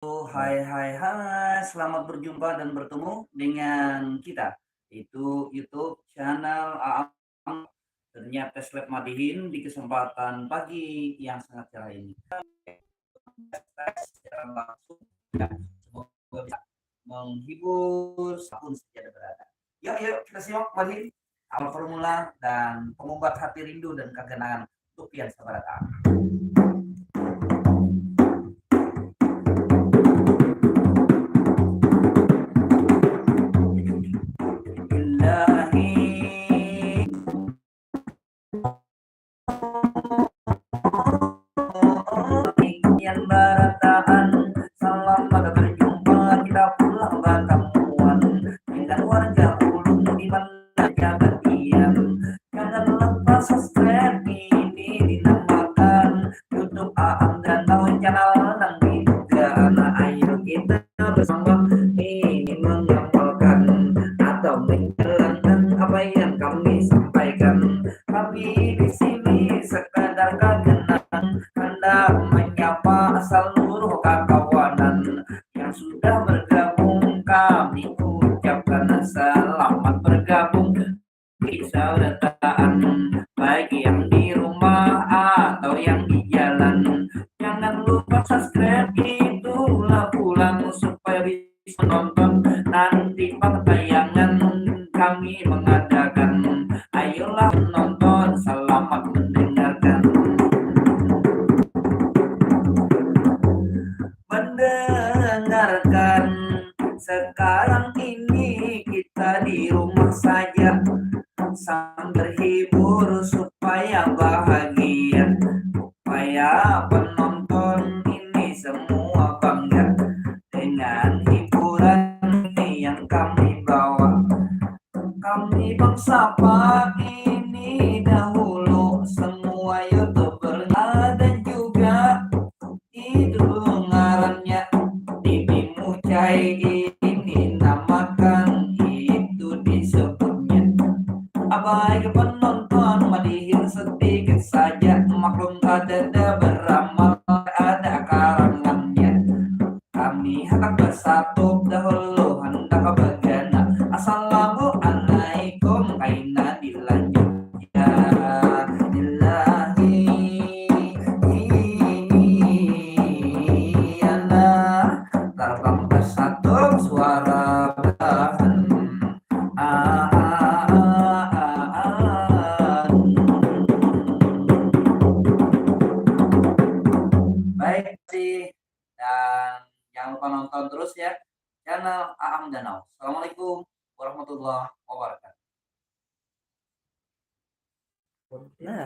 Hai, selamat berjumpa dan bertemu dengan kita, itu YouTube channel Aam ternyata Slep Madihin di kesempatan pagi yang sangat cerah ini. Secara langsung ya, semoga bisa menghibur siapapun saja berada. Yuk kita simak Madihin awal formula dan pengobat hati rindu dan kegenangan untuk Pian Sabarata. Yang barataan selamat berjumpa kita pulang bertemuan dengan warga ulung di mana jaga diam jangan lepas subscribe ini dinamakan YouTube Aam Danau channel nang juga anak ayo kita bersama ini mengamalkan atau menjalankan apa yang kami sampaikan kami di sini sekadar kegenangan hendak menyapa seluruh kawanan yang sudah bergabung kami ucapkan selamat bergabung di saudaraan baik yang di rumah atau yang di jalan jangan lupa subscribe itulah pulang supaya bisa nonton nanti tayangan kami mengadakan ayolah nonton selamat mendengarkan mendengarkan sekarang ini kita di rumah saja sambil berhibur supaya bahagia supaya penonton ini semua bangga dengan hiburan ini yang kami bawa kami bangsa pagi ini dahulu semua youtuber dan juga itu ngarannya Didi Mucai ini namakan itu disebutnya abai penonton Madihin sedikit saja maklum ada beramal ada karangannya kami hendak bersatu dahulu hendak bergana assalamualaikum kaina dilanjut ya ilahi iyalah terbang bersatu suara belahan baik sih dan jangan lupa nonton terus ya channel Aam Danau. Assalamualaikum warahmatullahi wabarakatuh. Nah.